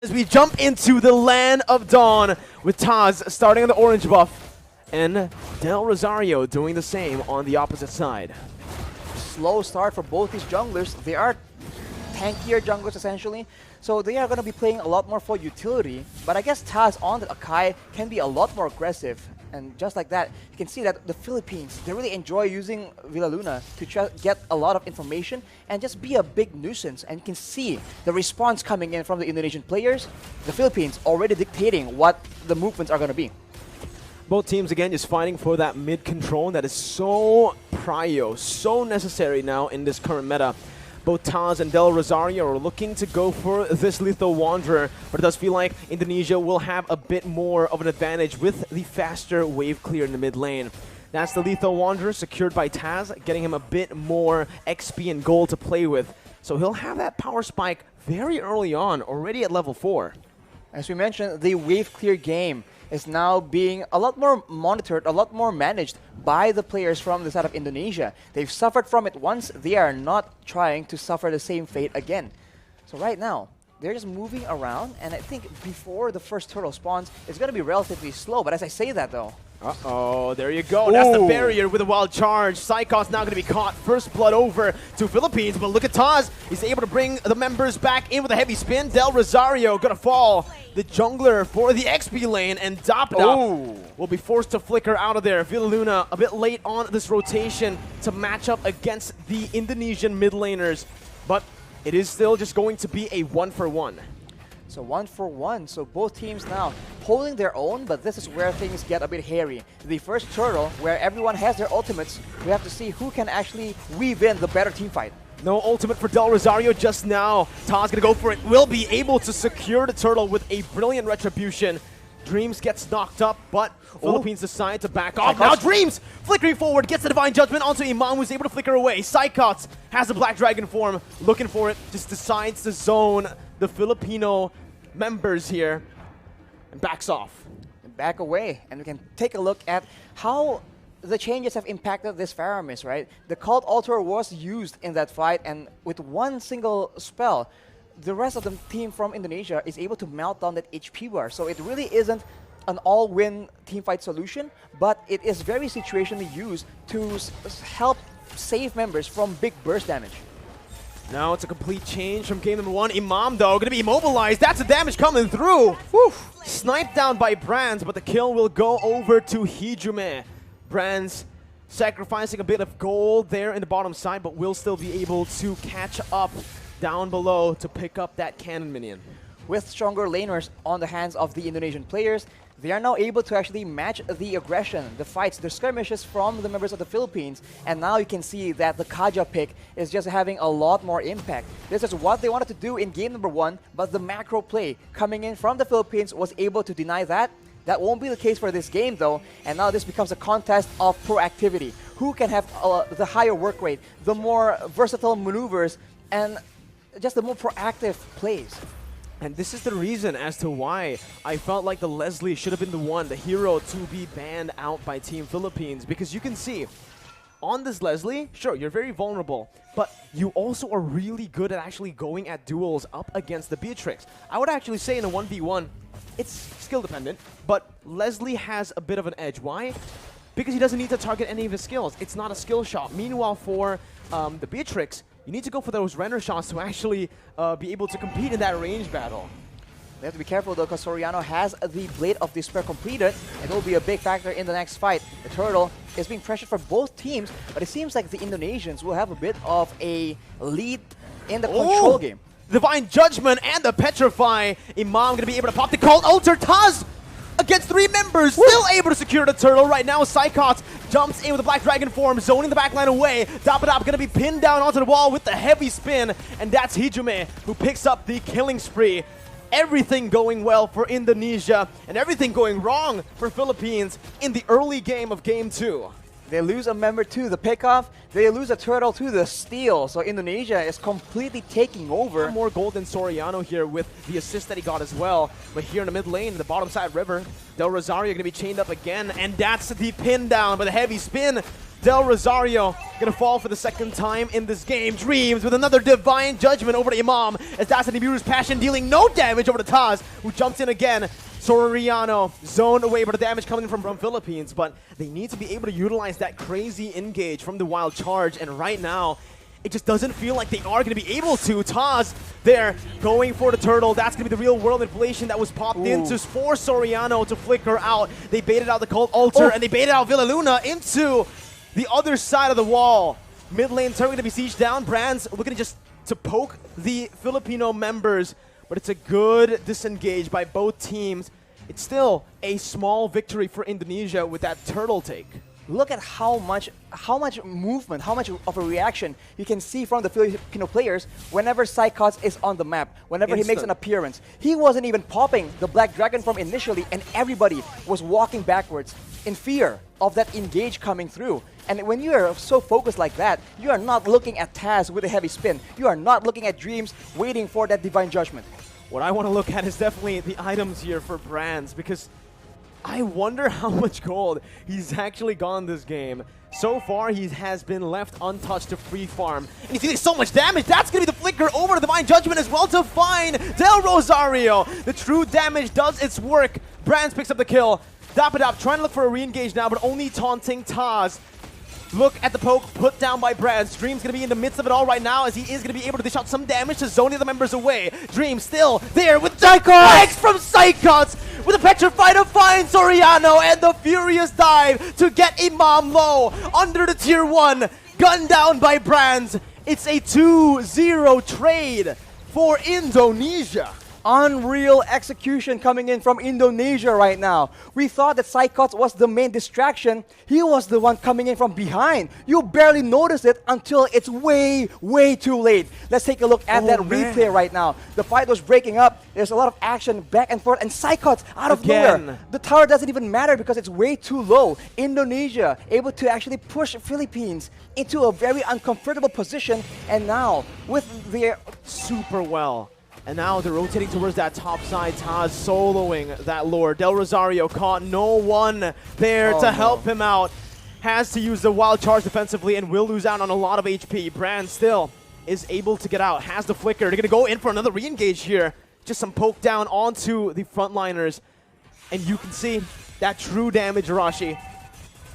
As we jump into the land of Dawn with Tazz starting on the orange buff and Del Rosario doing the same on the opposite side. Slow start for both these junglers. They are tankier junglers essentially, so they are going to be playing a lot more for utility. But I guess Tazz on the Akai can be a lot more aggressive. And just like that, you can see that the Philippines, they really enjoy using Villa Luna to try get a lot of information and just be a big nuisance. And you can see the response coming in from the Indonesian players. The Philippines already dictating what the movements are going to be. Both teams, again, just fighting for that mid control that is so prio, so necessary now in this current meta. Both Tazz and Del Rosario are looking to go for this Lethal Wanderer, but it does feel like Indonesia will have a bit more of an advantage with the faster wave clear in the mid lane. That's the Lethal Wanderer secured by Tazz, getting him a bit more XP and gold to play with. So he'll have that power spike very early on, already at level 4. As we mentioned, the wave clear game is now being a lot more monitored, a lot more managed by the players from the side of Indonesia. They've suffered from it once, they are not trying to suffer the same fate again. So right now, they're just moving around, and I think before the first turtle spawns, it's going to be relatively slow. But as I say that though, uh-oh, there you go. Ooh. That's the barrier with a wild charge. saykots now going to be caught. First blood over to Philippines, but look at Tazz. He's able to bring the members back in with a heavy spin. Del Rosario going to fall. The jungler for the XP lane, and Dapda will be forced to flicker out of there. Villa Luna a bit late on this rotation to match up against the Indonesian mid laners, but it is still just going to be a 1-for-1. So 1-for-1, so both teams now holding their own, but this is where things get a bit hairy. The first turtle, where everyone has their ultimates, we have to see who can actually weave in the better team fight. No ultimate for Del Rosario just now. Tazz gonna go for it. Will be able to secure the turtle with a brilliant retribution. Dreams gets knocked up, but Philippines decide to back off. Now Dreams flickering forward, gets the Divine Judgment onto Imam, who's able to flicker away. saykots has the Black Dragon form, looking for it, just decides to zone the Filipino members here and backs off. Back away, and we can take a look at how the changes have impacted this Faramis, right? The Cult Altar was used in that fight, and with one single spell, the rest of the team from Indonesia is able to melt down that HP bar. So it really isn't an all-win teamfight solution, but it is very situationally used to help save members from big burst damage. Now it's a complete change from game number 1. Imam, though, going to be immobilized. That's the damage coming through. Whew. Sniped down by Brands, but the kill will go over to Hijume. Brands sacrificing a bit of gold there in the bottom side, but will still be able to catch up down below to pick up that cannon minion. With stronger laners on the hands of the Indonesian players, they are now able to actually match the aggression, the fights, the skirmishes from the members of the Philippines. And now you can see that the Kaja pick is just having a lot more impact. This is what they wanted to do in game number 1, but the macro play coming in from the Philippines was able to deny that. That won't be the case for this game though, and now this becomes a contest of proactivity. Who can have the higher work rate, the more versatile maneuvers, and just the more proactive plays. And this is the reason as to why I felt like the Leslie should have been the one, the hero, to be banned out by Team Philippines. Because you can see, on this Leslie, sure, you're very vulnerable, but you also are really good at actually going at duels up against the Beatrix. I would actually say in a 1v1, it's skill dependent, but Leslie has a bit of an edge. Why? Because he doesn't need to target any of his skills. It's not a skill shot. Meanwhile, for the Beatrix, you need to go for those render shots to actually be able to compete in that range battle. They have to be careful though, because Soriano has the Blade of Despair completed, and it will be a big factor in the next fight. The turtle is being pressured for both teams, but it seems like the Indonesians will have a bit of a lead in the control game. Divine Judgment and the Petrify. Imam gonna be able to pop the Cult Altar. Tazz against 3 members, still able to secure the turtle. Right now, saykots jumps in with the Black Dragon form, zoning the backline away. Dapda gonna be pinned down onto the wall with the heavy spin, and that's Hijume who picks up the killing spree. Everything going well for Indonesia, and everything going wrong for Philippines in the early game of game 2. They lose a member to the pickoff, they lose a turtle to the steal, so Indonesia is completely taking over. More gold than Soriano here with the assist that he got as well. But here in the mid lane, the bottom side river, Del Rosario going to be chained up again, and that's the pin down with a heavy spin. Del Rosario gonna fall for the second time in this game. Dreams with another divine judgment over to Imam as that's an Ibiru's passion dealing no damage over to Tazz, who jumps in again. Soriano zoned away, but the damage coming from Philippines, but they need to be able to utilize that crazy engage from the wild charge, and right now, it just doesn't feel like they are going to be able to. Tazz there going for the turtle. That's going to be the real world manipulation that was popped into for Soriano to flicker out. They baited out the Cult Altar and they baited out Villa Luna into the other side of the wall. Mid lane turret going to be sieged down. Brands looking just to poke the Filipino members, but it's a good disengage by both teams. It's still a small victory for Indonesia with that turtle take. Look at how much movement, how much of a reaction you can see from the Filipino players whenever saykots is on the map, whenever he makes an appearance. He wasn't even popping the Black Dragon Form initially, and everybody was walking backwards in fear of that engage coming through. And when you are so focused like that, you are not looking at Tazz with a heavy spin. You are not looking at Dreams waiting for that Divine Judgment. What I want to look at is definitely the items here for Brands, because I wonder how much gold he's actually gone this game. So far, he has been left untouched to free farm. And he's dealing so much damage. That's going to be the flicker over to Divine Judgment as well to find Del Rosario. The true damage does its work. Brands picks up the kill. Dapadap trying to look for a re-engage now, but only taunting Tazz. Look at the poke put down by Brands. Dream's going to be in the midst of it all right now, as he is going to be able to dish out some damage to zone the other members away. Dream still there with saykots from saykots with a petrified to find Soriano, and the furious dive to get Imam low under the tier 1. Gunned down by Brands. It's a 2-0 trade for Indonesia. Unreal execution coming in from Indonesia right now. We thought that saykots was the main distraction. He was the one coming in from behind. You barely notice it until it's way, way too late. Let's take a look at that replay right now. The fight was breaking up. There's a lot of action back and forth, and saykots out of nowhere. The tower doesn't even matter because it's way too low. Indonesia able to actually push Philippines into a very uncomfortable position, and now with their super well. And now they're rotating towards that top side. Tazz soloing that lord. Del Rosario caught no one there to help him out. Has to use the wild charge defensively and will lose out on a lot of HP. Brand still is able to get out. Has the flicker. They're going to go in for another re-engage here. Just some poke down onto the frontliners. And you can see that true damage, Arashi.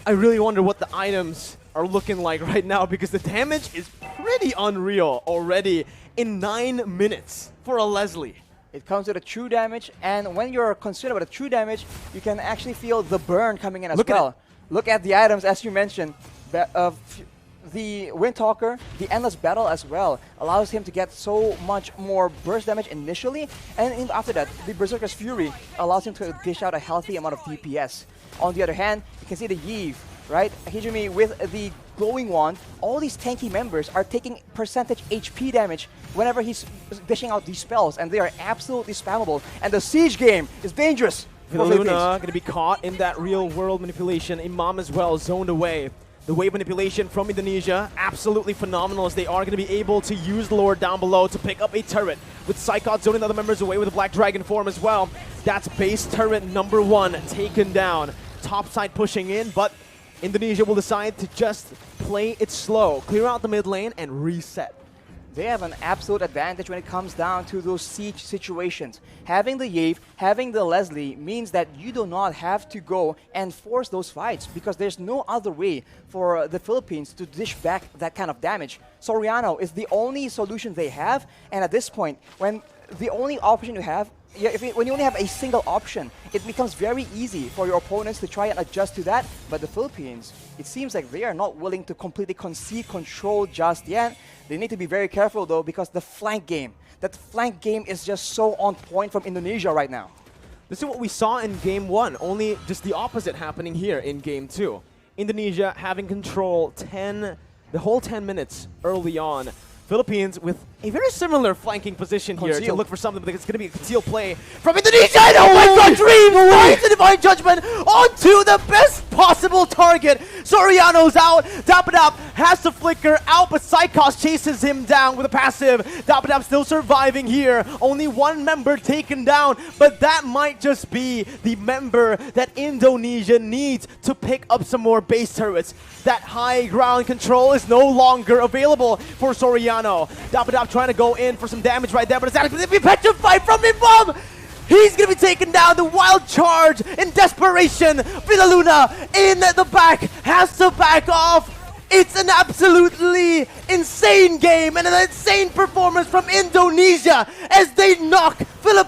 I really wonder what the items are looking like right now, because the damage is pretty unreal already in 9 minutes for a Leslie. It comes with a true damage, and when you're concerned about the true damage, you can actually feel the burn coming in as well. Look at the items, as you mentioned. The Windtalker, the Endless Battle as well, allows him to get so much more burst damage initially, and after that, the Berserker's Fury allows him to dish out a healthy amount of DPS. On the other hand, you can see the Yve, right? Hijumi with the glowing wand. All these tanky members are taking percentage HP damage whenever he's dishing out these spells, and they are absolutely spammable. And the siege game is dangerous. Luna going to be caught in that real world manipulation. Imam as well zoned away. The wave manipulation from Indonesia, absolutely phenomenal, as they are going to be able to use the Lord down below to pick up a turret. With saykots zoning the other members away with a Black Dragon form as well. That's base turret number 1 taken down. Top side pushing in, but Indonesia will decide to just play it slow, clear out the mid lane, and reset. They have an absolute advantage when it comes down to those siege situations. Having the Yve, having the Leslie means that you do not have to go and force those fights, because there's no other way for the Philippines to dish back that kind of damage. Soriano is the only solution they have, and at this point, when the only option you have, when you only have a single option, it becomes very easy for your opponents to try and adjust to that. But the Philippines, it seems like they are not willing to completely concede control just yet. They need to be very careful though, because the flank game, that flank game is just so on point from Indonesia right now. This is what we saw in Game 1, only just the opposite happening here in Game 2. Indonesia having control the whole 10 minutes early on. Philippines with a very similar flanking position here to look for something, but it's going to be a concealed play from Indonesia. And oh my god, Dream finds the Divine Judgment onto the best possible target. Soriano's out. Dapadap has to flicker out, but saykots chases him down with a passive. Tetap still surviving here. Only one member taken down, but that might just be the member that Indonesia needs to pick up some more base turrets. That high ground control is no longer available for Soriano. Tetap trying to go in for some damage right there, but it's actually going to be petrified from Imam! He's going to be taken down. The wild charge in desperation. Villaluna in the back has to back off. It's an absolutely insane game and an insane performance from Indonesia as they knock Philippines